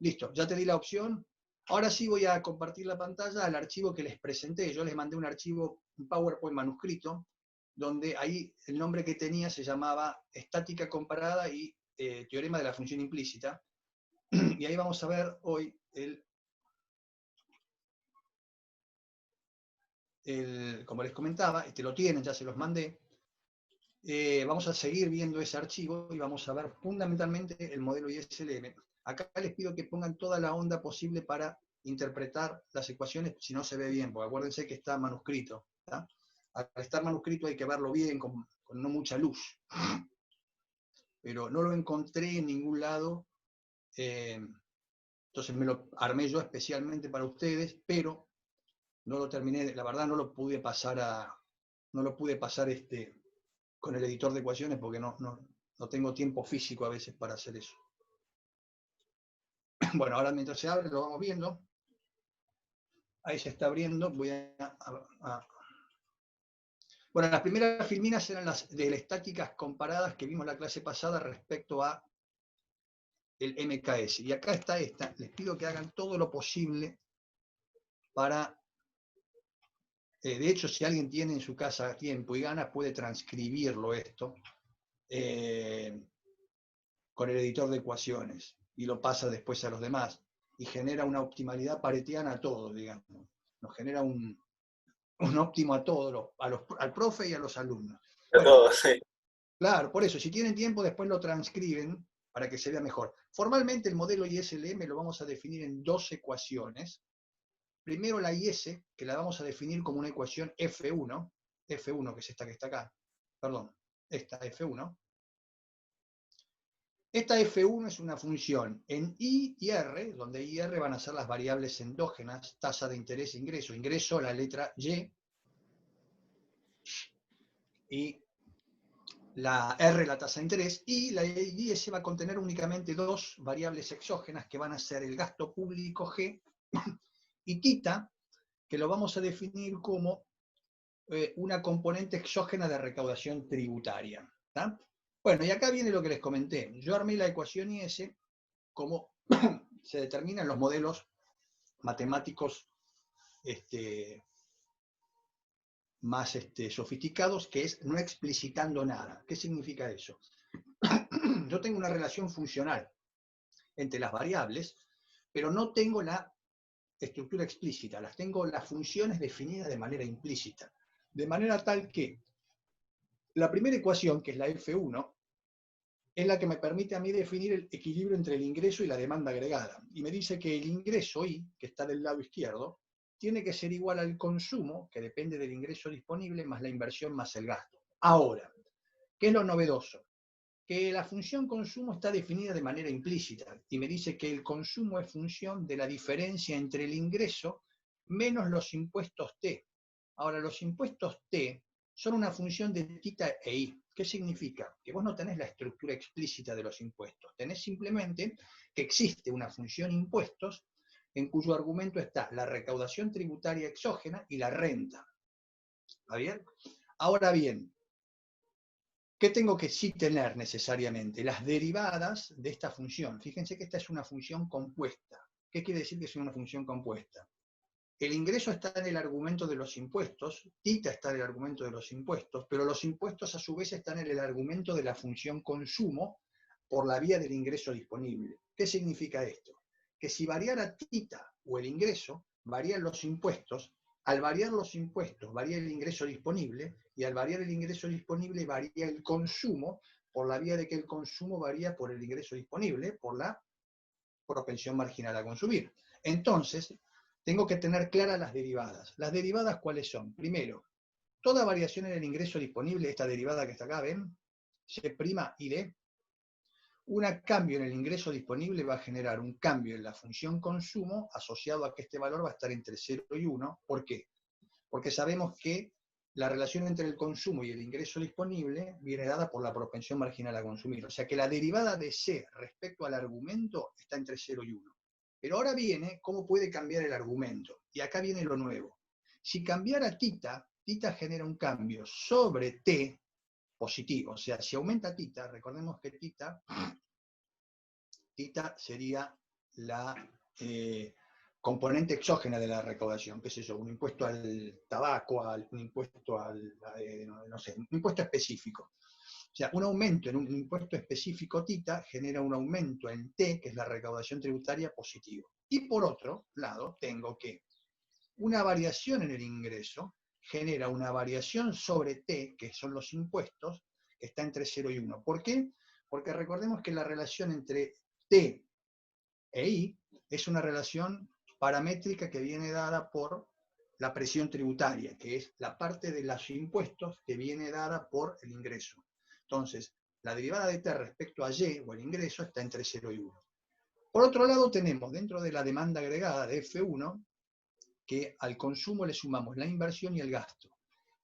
Listo, ya te di la opción. Ahora sí voy a compartir la pantalla al archivo que les presenté. Yo les mandé un archivo, un PowerPoint manuscrito, donde ahí el nombre que tenía se llamaba Estática Comparada y Teorema de la Función Implícita. Y ahí vamos a ver hoy como les comentaba, lo tienen, ya se los mandé. Vamos a seguir viendo ese archivo y vamos a ver fundamentalmente el modelo ISLM. Acá les pido que pongan toda la onda posible para interpretar las ecuaciones si no se ve bien, porque acuérdense que está manuscrito. ¿tá? Al estar manuscrito hay que verlo bien, con no mucha luz. Pero no lo encontré en ningún lado, entonces me lo armé yo especialmente para ustedes, pero no lo terminé, la verdad no lo pude pasar con el editor de ecuaciones porque no tengo tiempo físico a veces para hacer eso. Bueno, ahora mientras se abre lo vamos viendo. Ahí se está abriendo. Bueno, las primeras filminas eran las de las estáticas comparadas que vimos la clase pasada respecto a el MKS. Y acá está esta. Les pido que hagan todo lo posible para... de hecho, si alguien tiene en su casa tiempo y ganas, puede transcribirlo esto con el editor de ecuaciones y lo pasa después a los demás y genera una optimalidad paretiana a todo, digamos. Nos genera un óptimo a todos, al profe y a los alumnos. A todos, sí. Claro, por eso, si tienen tiempo, después lo transcriben para que se vea mejor. Formalmente el modelo ISLM lo vamos a definir en dos ecuaciones. Primero la IS, que la vamos a definir como una ecuación F1, que es esta que está acá, perdón, esta F1. Esta F1 es una función en I y R, donde I y R van a ser las variables endógenas, tasa de interés e ingreso. Ingreso, la letra Y la R, la tasa de interés, y la IS va a contener únicamente dos variables exógenas que van a ser el gasto público G y tita, que lo vamos a definir como una componente exógena de recaudación tributaria. ¿tá? Bueno, y acá viene lo que les comenté. Yo armé la ecuación IS como se determinan los modelos matemáticos más sofisticados, que es no explicitando nada. ¿Qué significa eso? Yo tengo una relación funcional entre las variables, pero no tengo la estructura explícita, tengo las funciones definidas de manera implícita. De manera tal que la primera ecuación, que es la F1, es la que me permite a mí definir el equilibrio entre el ingreso y la demanda agregada. Y me dice que el ingreso I, que está del lado izquierdo, tiene que ser igual al consumo, que depende del ingreso disponible, más la inversión más el gasto. Ahora, ¿qué es lo novedoso? Que la función consumo está definida de manera implícita y me dice que el consumo es función de la diferencia entre el ingreso menos los impuestos T. Ahora, los impuestos T son una función de tita e I. ¿Qué significa? Que vos no tenés la estructura explícita de los impuestos, tenés simplemente que existe una función impuestos en cuyo argumento está la recaudación tributaria exógena y la renta. ¿Está bien? Ahora bien, ¿qué tengo que sí tener necesariamente? Las derivadas de esta función. Fíjense que esta es una función compuesta. ¿Qué quiere decir que es una función compuesta? El ingreso está en el argumento de los impuestos, tita está en el argumento de los impuestos, pero los impuestos a su vez están en el argumento de la función consumo por la vía del ingreso disponible. ¿Qué significa esto? Que si variara tita o el ingreso, varían los impuestos. Al variar los impuestos, varía el ingreso disponible, y al variar el ingreso disponible, varía el consumo, por la vía de que el consumo varía por el ingreso disponible, por la propensión marginal a consumir. Entonces, tengo que tener claras las derivadas. ¿Las derivadas cuáles son? Primero, toda variación en el ingreso disponible, esta derivada que está acá, ¿ven? C' y D. Un cambio en el ingreso disponible va a generar un cambio en la función consumo asociado a que este valor va a estar entre 0 y 1. ¿Por qué? Porque sabemos que la relación entre el consumo y el ingreso disponible viene dada por la propensión marginal a consumir. O sea que la derivada de C respecto al argumento está entre 0 y 1. Pero ahora viene cómo puede cambiar el argumento. Y acá viene lo nuevo. Si cambiara tita, tita genera un cambio sobre T positivo. O sea, si aumenta tita, recordemos que tita sería la componente exógena de la recaudación, qué sé yo, un impuesto al tabaco, un impuesto no sé, un impuesto específico. O sea, un aumento en un impuesto específico θ genera un aumento en T, que es la recaudación tributaria, positivo. Y por otro lado, tengo que una variación en el ingreso genera una variación sobre T, que son los impuestos, que está entre 0 y 1. ¿Por qué? Porque recordemos que la relación entre T e I es una relación paramétrica que viene dada por la presión tributaria, que es la parte de los impuestos que viene dada por el ingreso. Entonces, la derivada de T respecto a Y, o el ingreso, está entre 0 y 1. Por otro lado, tenemos dentro de la demanda agregada de F1, que al consumo le sumamos la inversión y el gasto.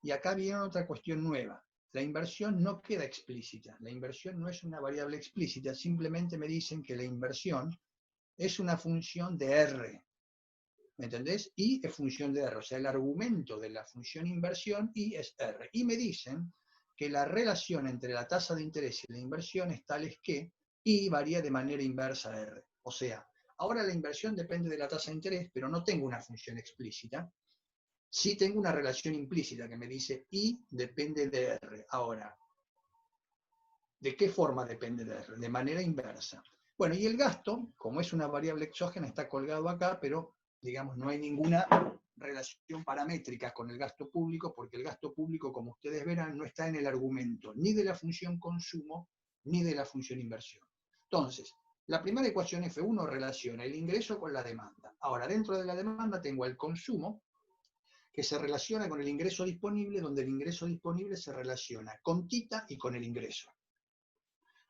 Y acá viene otra cuestión nueva. La inversión no queda explícita. La inversión no es una variable explícita, simplemente me dicen que la inversión es una función de R. ¿Me entendés? I es función de R. O sea, el argumento de la función inversión, I es R. Y me dicen que la relación entre la tasa de interés y la inversión es tal que I varía de manera inversa a R. O sea, ahora la inversión depende de la tasa de interés, pero no tengo una función explícita. Sí tengo una relación implícita que me dice I depende de R. Ahora, ¿de qué forma depende de R? De manera inversa. Bueno, y el gasto, como es una variable exógena, está colgado acá, pero, digamos, no hay ninguna relación paramétrica con el gasto público, porque el gasto público, como ustedes verán, no está en el argumento ni de la función consumo, ni de la función inversión. Entonces, la primera ecuación F1 relaciona el ingreso con la demanda. Ahora, dentro de la demanda tengo el consumo, que se relaciona con el ingreso disponible, donde el ingreso disponible se relaciona con θ y con el ingreso.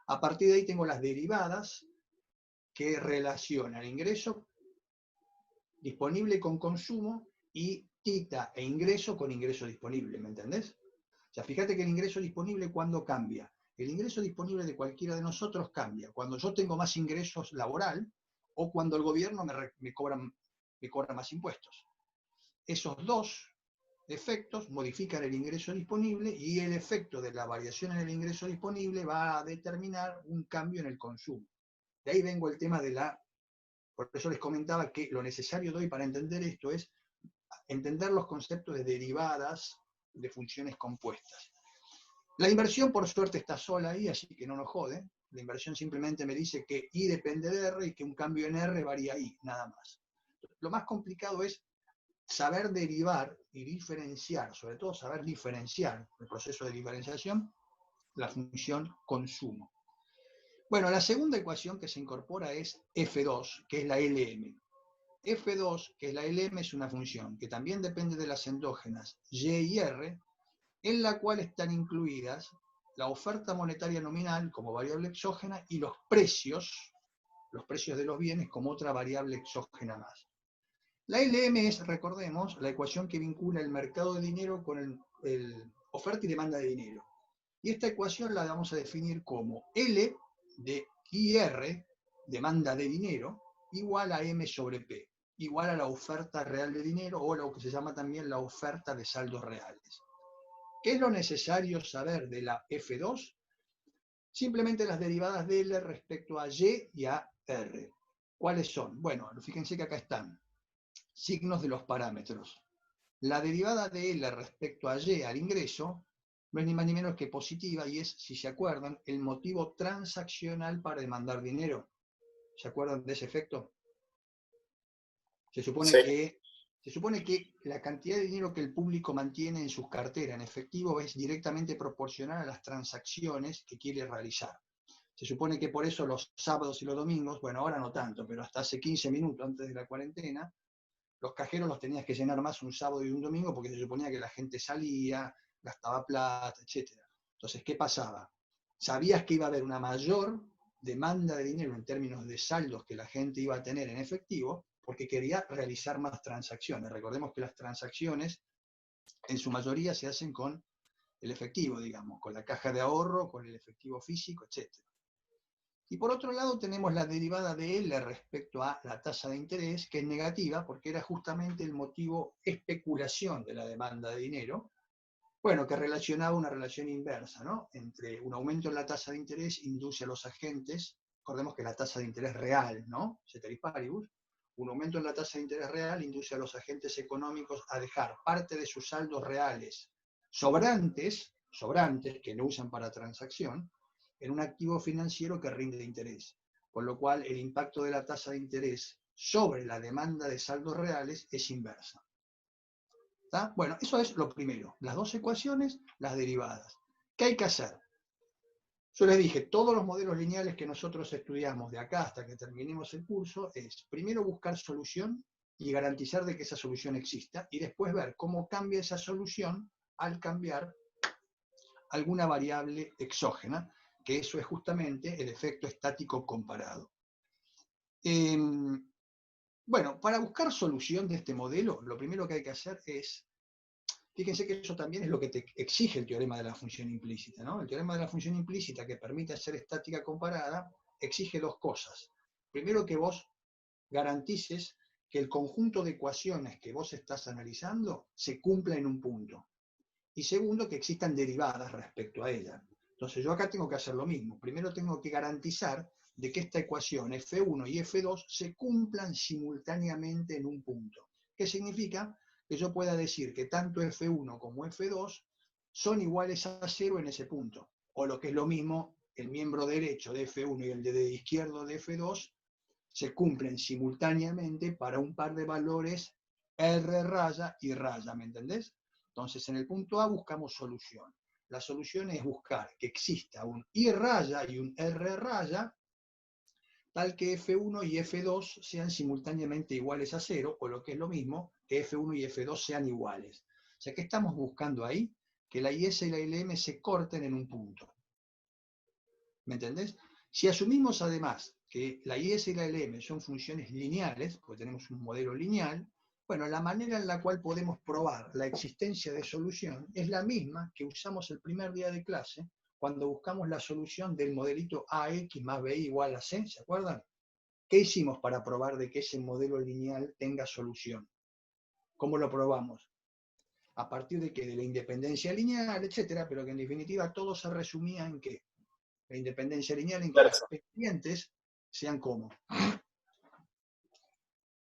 A partir de ahí tengo las derivadas que relacionan ingreso disponible con consumo y θ e ingreso con ingreso disponible, ¿me entendés? O sea, fíjate que el ingreso disponible, ¿cuándo cambia? El ingreso disponible de cualquiera de nosotros cambia cuando yo tengo más ingresos laboral o cuando el gobierno me cobra más impuestos. Esos dos efectos modifican el ingreso disponible y el efecto de la variación en el ingreso disponible va a determinar un cambio en el consumo. De ahí vengo el tema de la... Por eso les comentaba que lo necesario de hoy para entender esto es entender los conceptos de derivadas de funciones compuestas. La inversión, por suerte, está sola ahí, así que no nos jode. La inversión simplemente me dice que I depende de R y que un cambio en R varía I, nada más. Lo más complicado es saber derivar y diferenciar, sobre todo saber diferenciar el proceso de diferenciación, la función consumo. Bueno, la segunda ecuación que se incorpora es F2, que es la LM. F2, que es la LM, es una función que también depende de las endógenas Y y R, en la cual están incluidas la oferta monetaria nominal como variable exógena y los precios de los bienes como otra variable exógena más. La LM es, recordemos, la ecuación que vincula el mercado de dinero con el oferta y demanda de dinero. Y esta ecuación la vamos a definir como L de IR, demanda de dinero, igual a M sobre P, igual a la oferta real de dinero o lo que se llama también la oferta de saldos reales. ¿Qué es lo necesario saber de la F2? Simplemente las derivadas de L respecto a Y y a R. ¿Cuáles son? Bueno, fíjense que acá están signos de los parámetros. La derivada de L respecto a Y al ingreso no es ni más ni menos que positiva y es, si se acuerdan, el motivo transaccional para demandar dinero. ¿Se acuerdan de ese efecto? Se supone que la cantidad de dinero que el público mantiene en sus carteras en efectivo es directamente proporcional a las transacciones que quiere realizar. Se supone que por eso los sábados y los domingos, bueno, ahora no tanto, pero hasta hace 15 minutos antes de la cuarentena, los cajeros los tenías que llenar más un sábado y un domingo porque se suponía que la gente salía, gastaba plata, etc. Entonces, ¿qué pasaba? Sabías que iba a haber una mayor demanda de dinero en términos de saldos que la gente iba a tener en efectivo porque quería realizar más transacciones. Recordemos que las transacciones en su mayoría se hacen con el efectivo, digamos, con la caja de ahorro, con el efectivo físico, etc. Y por otro lado tenemos la derivada de L respecto a la tasa de interés, que es negativa porque era justamente el motivo especulación de la demanda de dinero, bueno, que relacionaba una relación inversa, ¿no? Entre un aumento en la tasa de interés induce a los agentes recordemos que la tasa de interés real, ¿no? Ceteris paribus, un aumento en la tasa de interés real induce a los agentes económicos a dejar parte de sus saldos reales sobrantes, que no usan para transacción, en un activo financiero que rinde interés. Con lo cual, el impacto de la tasa de interés sobre la demanda de saldos reales es inversa. ¿Está? Bueno, eso es lo primero. Las dos ecuaciones, las derivadas. ¿Qué hay que hacer? Yo les dije, todos los modelos lineales que nosotros estudiamos de acá hasta que terminemos el curso es primero buscar solución y garantizar de que esa solución exista y después ver cómo cambia esa solución al cambiar alguna variable exógena, que eso es justamente el efecto estático comparado. Bueno, para buscar solución de este modelo, lo primero que hay que hacer es, fíjense que eso también es lo que te exige el teorema de la función implícita, ¿no? El teorema de la función implícita que permite hacer estática comparada exige dos cosas. Primero, que vos garantices que el conjunto de ecuaciones que vos estás analizando se cumpla en un punto. Y segundo, que existan derivadas respecto a ella. Entonces yo acá tengo que hacer lo mismo. Primero tengo que garantizar de que esta ecuación F1 y F2 se cumplan simultáneamente en un punto. ¿Qué significa? Que yo pueda decir que tanto F1 como F2 son iguales a 0 en ese punto. O lo que es lo mismo, el miembro derecho de F1 y el de izquierdo de F2 se cumplen simultáneamente para un par de valores R raya y raya, ¿me entendés? Entonces, en el punto A buscamos solución. La solución es buscar que exista un I raya y un R raya, tal que F1 y F2 sean simultáneamente iguales a 0, o lo que es lo mismo, que F1 y F2 sean iguales. O sea, ¿qué estamos buscando ahí? Que la IS y la LM se corten en un punto. ¿Me entendés? Si asumimos además que la IS y la LM son funciones lineales, porque tenemos un modelo lineal, bueno, la manera en la cual podemos probar la existencia de solución es la misma que usamos el primer día de clase cuando buscamos la solución del modelito AX más BY igual a C, ¿se acuerdan? ¿Qué hicimos para probar de que ese modelo lineal tenga solución? ¿Cómo lo probamos? A partir de que de la independencia lineal, etcétera, pero que en definitiva todo se resumía en que la independencia lineal en que las pendientes sean como.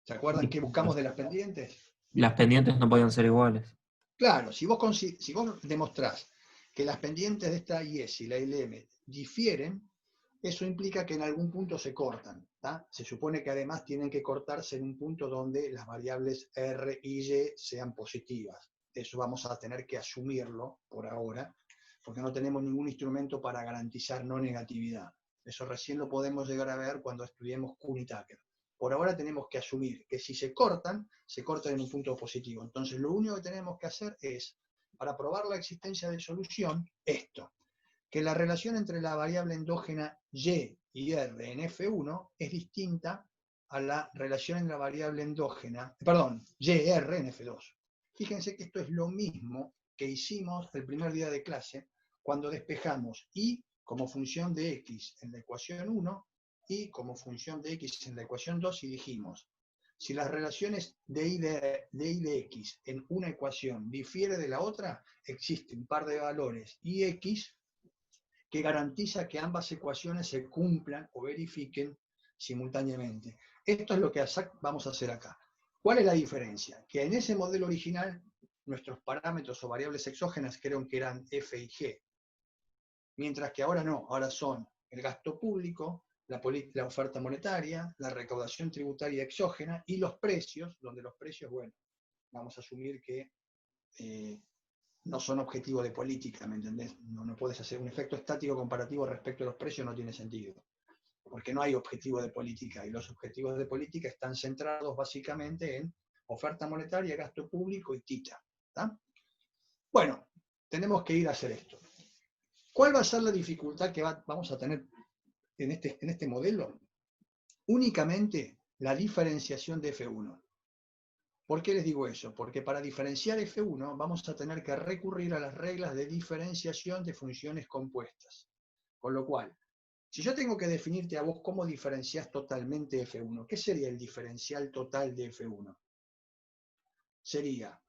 ¿Se acuerdan qué buscamos de las pendientes? Las pendientes no podían ser iguales. Claro, si vos demostrás que las pendientes de esta IS y la LM difieren, eso implica que en algún punto se cortan. ¿tá? Se supone que además tienen que cortarse en un punto donde las variables R y Y sean positivas. Eso vamos a tener que asumirlo por ahora, porque no tenemos ningún instrumento para garantizar no negatividad. Eso recién lo podemos llegar a ver cuando estudiemos Kuhn y Tucker. Por ahora tenemos que asumir que si se cortan en un punto positivo. Entonces lo único que tenemos que hacer es, para probar la existencia de solución, esto, que la relación entre la variable endógena Y y R en F1 es distinta a la relación en la variable endógena, YR en F2. Fíjense que esto es lo mismo que hicimos el primer día de clase cuando despejamos Y como función de X en la ecuación 1 y como función de X en la ecuación 2 y dijimos, si las relaciones de y de X en una ecuación difiere de la otra, existe un par de valores y X que garantiza que ambas ecuaciones se cumplan o verifiquen simultáneamente. Esto es lo que vamos a hacer acá. ¿Cuál es la diferencia? Que en ese modelo original nuestros parámetros o variables exógenas creo que eran F y G, mientras que ahora no, ahora son el gasto público, la oferta monetaria, la recaudación tributaria exógena y los precios, donde los precios, bueno, vamos a asumir que no son objetivos de política, ¿me entendés? No puedes hacer un efecto estático comparativo respecto a los precios, no tiene sentido, porque no hay objetivo de política, y los objetivos de política están centrados básicamente en oferta monetaria, gasto público y tita. ¿tá? Bueno, tenemos que ir a hacer esto. ¿Cuál va a ser la dificultad que vamos a tener en este modelo? Únicamente la diferenciación de F1. ¿Por qué les digo eso? Porque para diferenciar F1 vamos a tener que recurrir a las reglas de diferenciación de funciones compuestas. Con lo cual, si yo tengo que definirte a vos cómo diferencias totalmente F1, ¿qué sería el diferencial total de F1? Sería,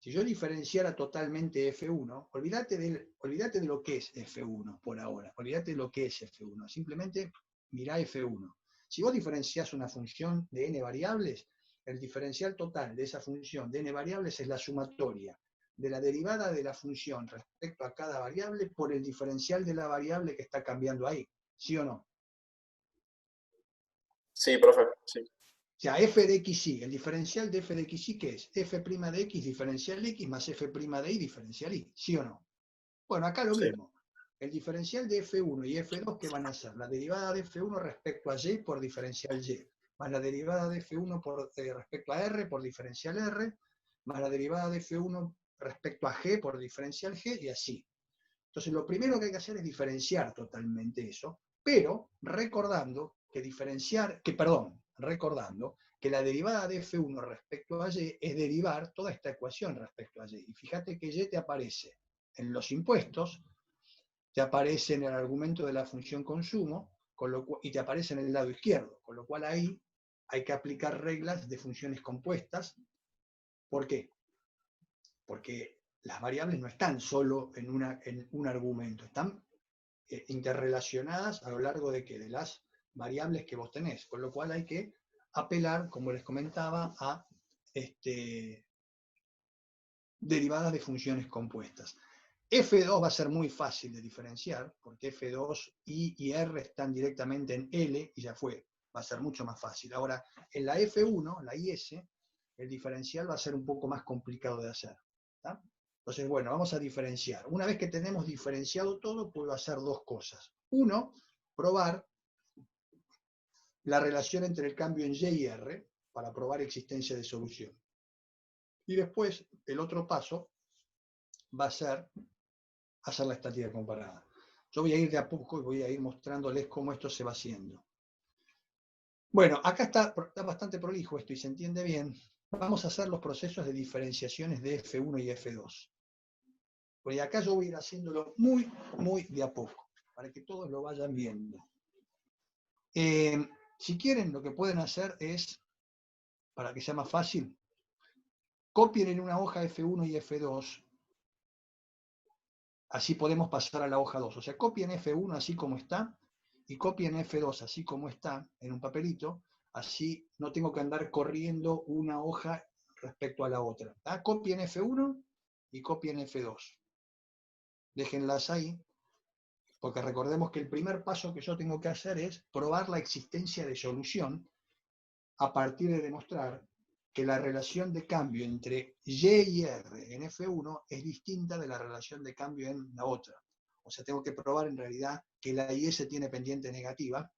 si yo diferenciara totalmente F1, olvídate de lo que es F1 por ahora, olvídate de lo que es F1, simplemente mirá F1. Si vos diferenciás una función de n variables, el diferencial total de esa función de n variables es la sumatoria de la derivada de la función respecto a cada variable por el diferencial de la variable que está cambiando ahí. ¿Sí o no? Sí, profe, sí. O sea, f de xy, el diferencial de f de xy, ¿qué es? F' de x diferencial x más f' de y diferencial y. ¿Sí o no? Bueno, acá lo mismo. El diferencial de F1 y F2, ¿qué van a ser? La derivada de F1 respecto a y por diferencial y, más la derivada de F1 respecto a r por diferencial r, más la derivada de F1 respecto a g por diferencial g, y así. Entonces, lo primero que hay que hacer es diferenciar totalmente eso, pero recordando que la derivada de F1 respecto a y es derivar toda esta ecuación respecto a y. Y fíjate que y te aparece en los impuestos, te aparece en el argumento de la función consumo, y te aparece en el lado izquierdo, con lo cual ahí hay que aplicar reglas de funciones compuestas. ¿Por qué? Porque las variables no están solo en un argumento, están interrelacionadas a lo largo de las variables que vos tenés, con lo cual hay que apelar, como les comentaba, a derivadas de funciones compuestas. F2 va a ser muy fácil de diferenciar, porque F2, I y R están directamente en L y ya fue. Va a ser mucho más fácil. Ahora, en la F1, la IS, el diferencial va a ser un poco más complicado de hacer. ¿Tá? Entonces, bueno, vamos a diferenciar. Una vez que tenemos diferenciado todo, puedo hacer dos cosas. Uno, probar la relación entre el cambio en Y y R, para probar existencia de solución. Y después, el otro paso va a ser hacer la estadística comparada. Yo voy a ir de a poco y voy a ir mostrándoles cómo esto se va haciendo. Bueno, acá está bastante prolijo esto y se entiende bien. Vamos a hacer los procesos de diferenciaciones de F1 y F2. Pues acá yo voy a ir haciéndolo muy, muy de a poco, para que todos lo vayan viendo. Si quieren, lo que pueden hacer es, para que sea más fácil, copien en una hoja F1 y F2. Así podemos pasar a la hoja 2. O sea, copien F1 así como está y copien F2 así como está en un papelito. Así no tengo que andar corriendo una hoja respecto a la otra. ¿Tá? Copien F1 y copien F2. Déjenlas ahí, porque recordemos que el primer paso que yo tengo que hacer es probar la existencia de solución a partir de demostrar que la relación de cambio entre Y y R en F1 es distinta de la relación de cambio en la otra. O sea, tengo que probar en realidad que la IS tiene pendiente negativa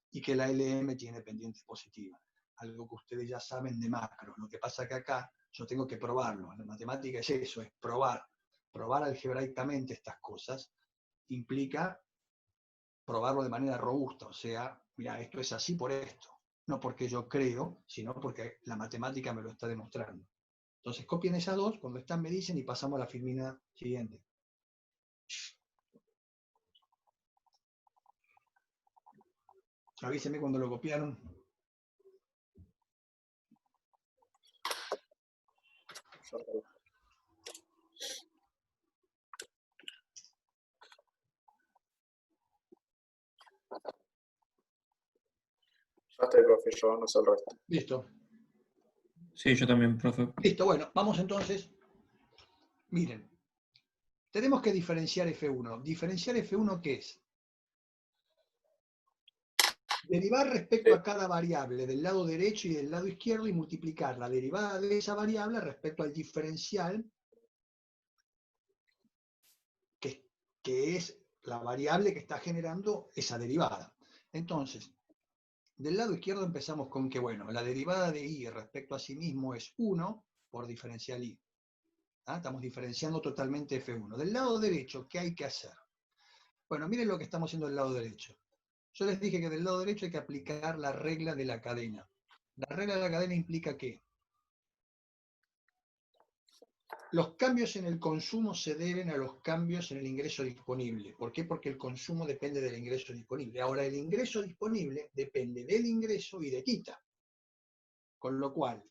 y que la LM tiene pendiente positiva. Algo que ustedes ya saben de macro. Lo que pasa que acá yo tengo que probarlo. La matemática es eso, es probar. Probar algebraicamente estas cosas implica probarlo de manera robusta. O sea, mira, esto es así por esto. No porque yo creo, sino porque la matemática me lo está demostrando. Entonces copien esas dos, cuando están me dicen y pasamos a la filmina siguiente. Avísenme cuando lo copiaron. Ya estoy, profe, yo no sé el resto. Listo. Sí, yo también, profe. Listo, bueno, vamos entonces. Miren, tenemos que diferenciar F1. ¿Diferenciar F1 qué es? Derivar respecto a cada variable del lado derecho y del lado izquierdo y multiplicar la derivada de esa variable respecto al diferencial, que es la variable que está generando esa derivada. Entonces, del lado izquierdo empezamos con que, bueno, la derivada de y respecto a sí mismo es 1 por diferencial y. ¿Ah? Estamos diferenciando totalmente F1. Del lado derecho, ¿qué hay que hacer? Bueno, miren lo que estamos haciendo del lado derecho. Yo les dije que del lado derecho hay que aplicar la regla de la cadena. La regla de la cadena implica que los cambios en el consumo se deben a los cambios en el ingreso disponible. ¿Por qué? Porque el consumo depende del ingreso disponible. Ahora, el ingreso disponible depende del ingreso y de quita. Con lo cual,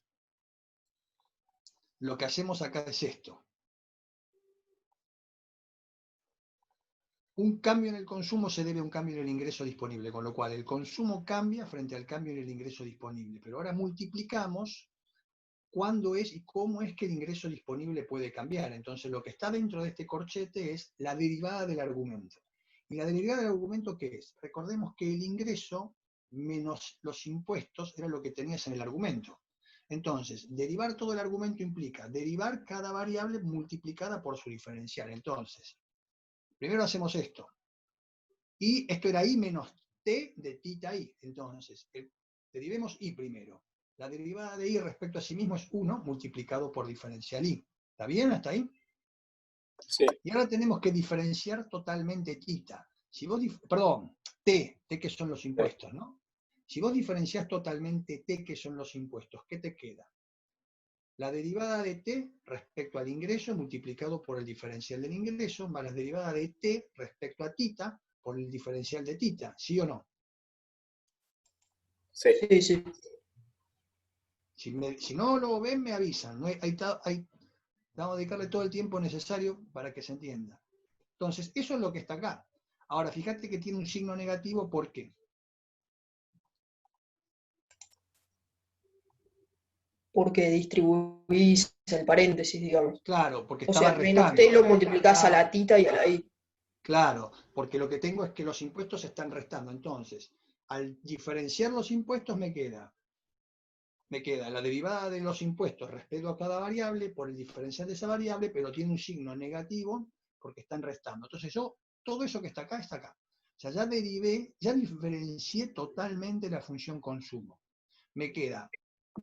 lo que hacemos acá es esto. un cambio en el consumo se debe a un cambio en el ingreso disponible, con lo cual el consumo cambia frente al cambio en el ingreso disponible. Pero ahora multiplicamos cuándo es y cómo es que el ingreso disponible puede cambiar. Entonces lo que está dentro de este corchete es la derivada del argumento. ¿Y la derivada del argumento qué es? Recordemos que el ingreso menos los impuestos era lo que tenías en el argumento. Entonces, derivar todo el argumento implica derivar cada variable multiplicada por su diferencial. Entonces, primero hacemos esto. Y esto era i menos t de tita i. Entonces, derivemos i primero. La derivada de i respecto a sí mismo es 1 multiplicado por diferencial i. ¿Está bien hasta ahí? Sí. Y ahora tenemos que diferenciar totalmente tita. Si vos perdón, t que son los impuestos, ¿no? Si vos diferenciás totalmente t que son los impuestos, ¿qué te queda? La derivada de t respecto al ingreso multiplicado por el diferencial del ingreso, más la derivada de t respecto a tita por el diferencial de tita, ¿sí o no? Sí. Sí, sí. Si no lo ven, me avisan. No vamos a dedicarle todo el tiempo necesario para que se entienda. Entonces, eso es lo que está acá. Ahora, fíjate que tiene un signo negativo, ¿por qué? Porque distribuís el paréntesis, digamos. Claro, porque O estaba sea, menos restando. t lo multiplicás a la tita y a la i. Claro, porque lo que tengo es que los impuestos se están restando. Entonces, al diferenciar los impuestos me queda la derivada de los impuestos respecto a cada variable por el diferencial de esa variable, pero tiene un signo negativo porque están restando. Entonces todo eso que está acá, está acá. O sea, ya diferencié totalmente la función consumo. Me queda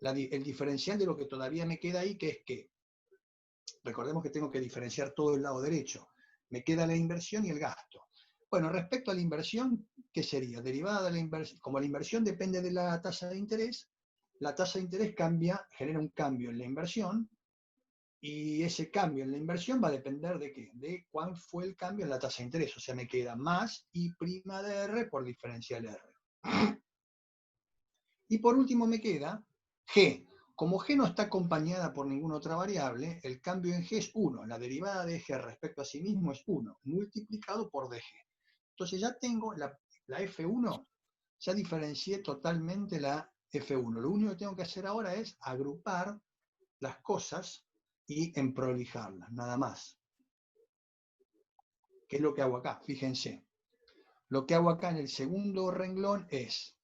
el diferencial de lo que todavía me queda ahí, que es que, recordemos que tengo que diferenciar todo el lado derecho. Me queda la inversión y el gasto. Bueno, respecto a la inversión, ¿qué sería? Derivada de la inversión, como la inversión depende de la tasa de interés, la tasa de interés genera un cambio en la inversión, y ese cambio en la inversión va a depender de qué, de cuál fue el cambio en la tasa de interés. O sea, me queda más I' de R por diferencial R. Y por último me queda G. Como G no está acompañada por ninguna otra variable, el cambio en G es 1. La derivada de G respecto a sí mismo es 1, multiplicado por dG. Entonces ya tengo la F1, ya diferencié totalmente la F1. Lo único que tengo que hacer ahora es agrupar las cosas y emprolijarlas, nada más. ¿Qué es lo que hago acá? Fíjense. Lo que hago acá en el segundo renglón es,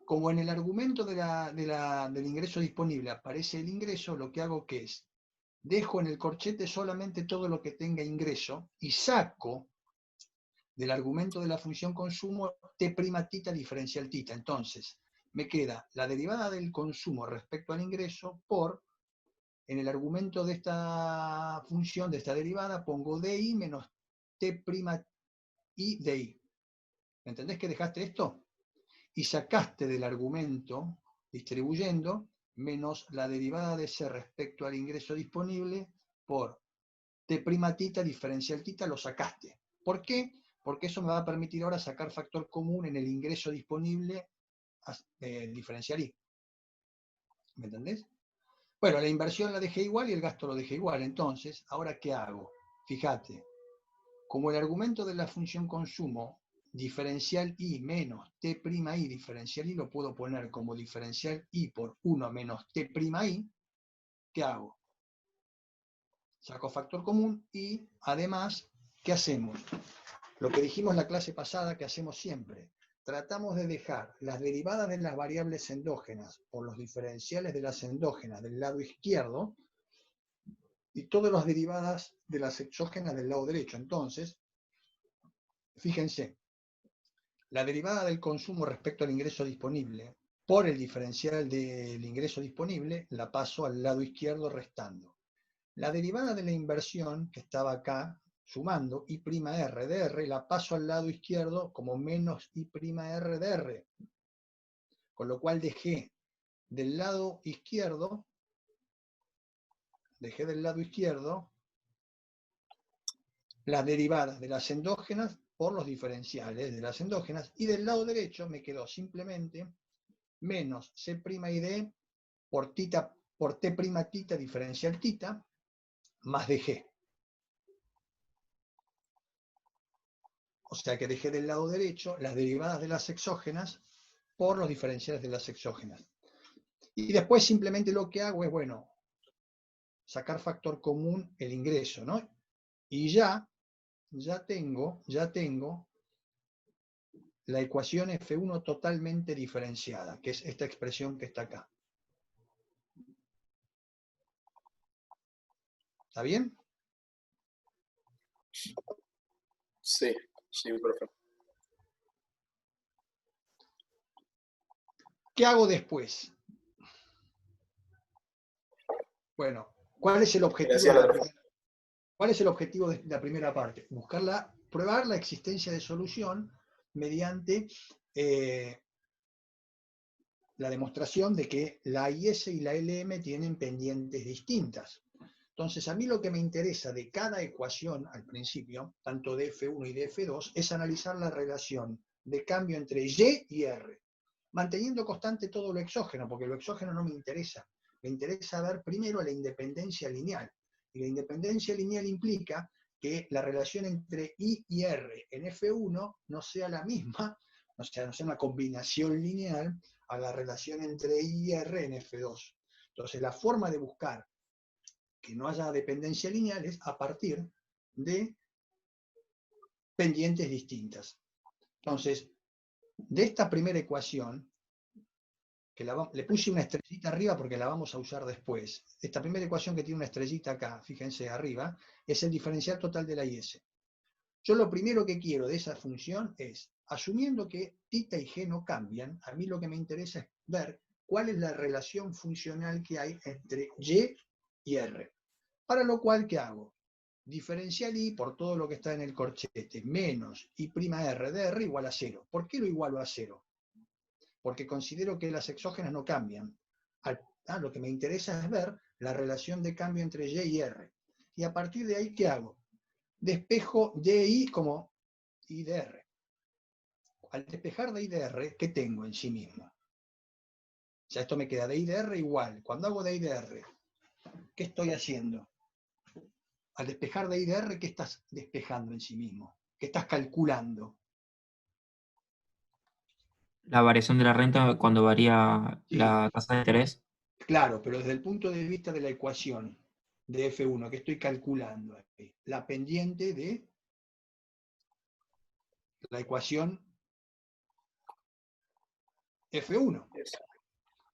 como en el argumento del ingreso disponible aparece el ingreso, lo que hago que es, dejo en el corchete solamente todo lo que tenga ingreso y saco del argumento de la función consumo t' tita diferencial tita. Entonces, me queda la derivada del consumo respecto al ingreso por, en el argumento de esta función, de esta derivada, pongo di menos t' i de i. ¿Entendés que dejaste esto? Y sacaste del argumento, distribuyendo, menos la derivada de C respecto al ingreso disponible por t' tita diferencial tita, lo sacaste. ¿Por qué? Porque eso me va a permitir ahora sacar factor común en el ingreso disponible diferencial i. ¿Me entendés? Bueno, la inversión la dejé igual y el gasto lo dejé igual. Entonces, ¿ahora qué hago? Fíjate, como el argumento de la función consumo, diferencial i menos t' i diferencial i lo puedo poner como diferencial i por 1 menos t' i, ¿qué hago? Saco factor común y además, ¿qué hacemos? Lo que dijimos en la clase pasada que hacemos siempre. Tratamos de dejar las derivadas de las variables endógenas por los diferenciales de las endógenas del lado izquierdo y todas las derivadas de las exógenas del lado derecho. Entonces, fíjense, la derivada del consumo respecto al ingreso disponible por el diferencial del ingreso disponible la paso al lado izquierdo restando. La derivada de la inversión, que estaba acá, sumando i'R de R, la paso al lado izquierdo como menos i'R de R. Con lo cual dejé del lado izquierdo las derivadas de las endógenas por los diferenciales de las endógenas, y del lado derecho me quedó simplemente menos C' y D por t' tita diferencial tita más dG. O sea que dejé del lado derecho las derivadas de las exógenas por los diferenciales de las exógenas. Y después simplemente lo que hago es, bueno, sacar factor común el ingreso, ¿no? Y ya tengo la ecuación F1 totalmente diferenciada, que es esta expresión que está acá. ¿Está bien? Sí, sí, profe. ¿Qué hago después? Bueno, ¿cuál es el objetivo de Financiala, la profe. primera? ¿Cuál es el objetivo de la primera parte? Probar la existencia de solución mediante la demostración de que la IS y la LM tienen pendientes distintas. Entonces, a mí lo que me interesa de cada ecuación al principio, tanto de F1 y de F2, es analizar la relación de cambio entre Y y R, manteniendo constante todo lo exógeno, porque lo exógeno no me interesa. Me interesa ver primero la independencia lineal. Y la independencia lineal implica que la relación entre I y R en F1 no sea la misma, o sea, no sea una combinación lineal a la relación entre I y R en F2. Entonces, la forma de buscar que no haya dependencia lineal es a partir de pendientes distintas. Entonces, de esta primera ecuación, que le puse una estrellita arriba porque la vamos a usar después. Esta primera ecuación que tiene una estrellita acá, fíjense arriba, es el diferencial total de la IS. Yo lo primero que quiero de esa función es, asumiendo que θ y g no cambian, a mí lo que me interesa es ver cuál es la relación funcional que hay entre Y y R. Para lo cual, ¿qué hago? Diferencial I por todo lo que está en el corchete, menos I'R de R igual a 0. ¿Por qué lo igualo a 0? Porque considero que las exógenas no cambian. Lo que me interesa es ver la relación de cambio entre Y y R. Y a partir de ahí, ¿qué hago? Despejo DI como I de R. Al despejar de I de R, ¿qué tengo en sí mismo? O sea, esto me queda de I de R igual. Cuando hago de I de R, ¿qué estoy haciendo? Al despejar de I de R, ¿qué estás despejando en sí mismo? ¿Qué estás calculando? La variación de la renta cuando varía Sí, la tasa de interés. claro, pero desde el punto de vista de la ecuación de F1, que estoy calculando aquí, la pendiente de la ecuación F1,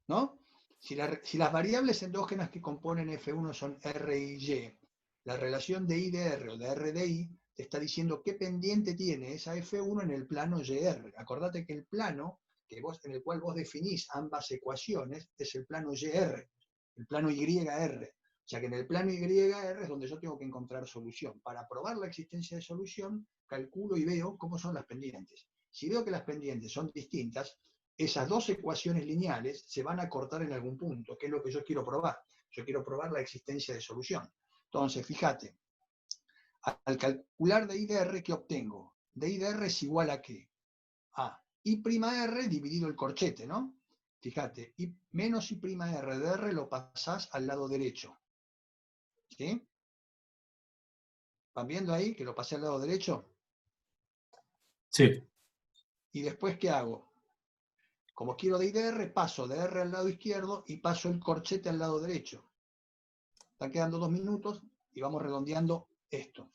¿no? Si las variables endógenas que componen F1 son R y Y, la relación de I de R o de R de I te está diciendo qué pendiente tiene esa F1 en el plano YR. Acordate que el plano en el cual vos definís ambas ecuaciones es el plano YR, el plano YR. O sea que en el plano YR es donde yo tengo que encontrar solución. Para probar la existencia de solución, calculo y veo cómo son las pendientes. Si veo que las pendientes son distintas, esas dos ecuaciones lineales se van a cortar en algún punto, que es lo que yo quiero probar. Yo quiero probar la existencia de solución. Entonces, fíjate, al calcular de I de R, ¿qué obtengo? De I de R es igual a ¿qué? A I'R dividido el corchete, ¿no? Fíjate, menos I'R de R lo pasás al lado derecho. ¿Sí? ¿Van viendo ahí que lo pasé al lado derecho? Sí. ¿Y después qué hago? Como quiero de I de R, paso de R al lado izquierdo y paso el corchete al lado derecho. Están quedando 2 minutos y vamos redondeando esto.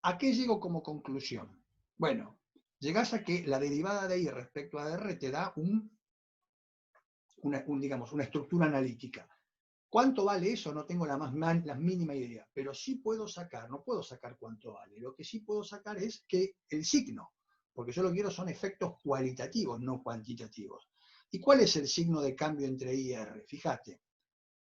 ¿A qué llego como conclusión? Bueno, llegás a que la derivada de I respecto a R te da digamos, una estructura analítica. ¿Cuánto vale eso? No tengo la mínima idea, pero sí puedo sacar, no puedo sacar cuánto vale, lo que sí puedo sacar es que el signo, porque yo lo que quiero son efectos cualitativos, no cuantitativos. ¿Y cuál es el signo de cambio entre I y R? Fíjate,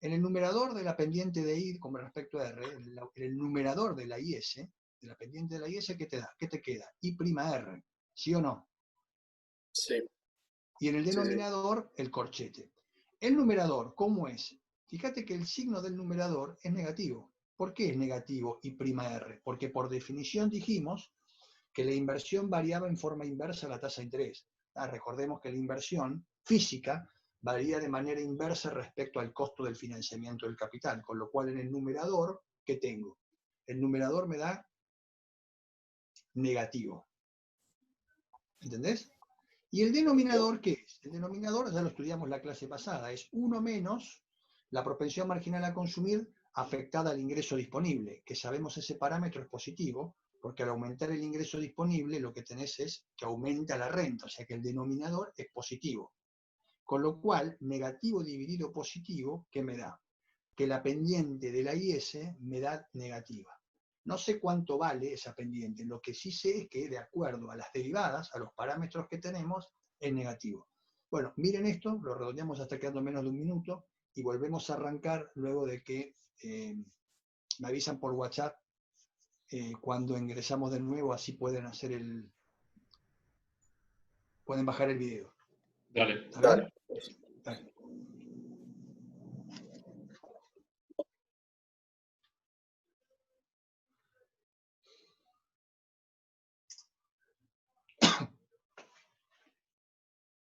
en el numerador de la pendiente de I con respecto a R, en el numerador de la IS, de la pendiente de la IS, ¿qué te da? ¿Qué te queda? I'R, ¿sí o no? Sí, Y en el sí, sí. denominador, el corchete. El numerador, ¿cómo es? Fíjate que el signo del numerador es negativo. ¿Por qué es negativo I'R? Porque por definición dijimos que la inversión variaba en forma inversa a la tasa de interés. Recordemos que la inversión física varía de manera inversa respecto al costo del financiamiento del capital, con lo cual en el numerador, ¿qué tengo? El numerador me da negativo. ¿Entendés? ¿Y el denominador qué es? El denominador, ya lo estudiamos la clase pasada, es 1 menos la propensión marginal a consumir afectada al ingreso disponible, que sabemos ese parámetro es positivo, porque al aumentar el ingreso disponible lo que tenés es que aumenta la renta, o sea que el denominador es positivo. Con lo cual, negativo dividido positivo, ¿qué me da? Que la pendiente de la IS me da negativa. No sé cuánto vale esa pendiente, lo que sí sé es que de acuerdo a las derivadas, a los parámetros que tenemos, es negativo. Bueno, miren esto, lo redondeamos hasta quedando menos de un minuto y volvemos a arrancar luego de que me avisan por WhatsApp cuando ingresamos de nuevo, así pueden hacer pueden bajar el video. Dale. ¿Está bien? Dale.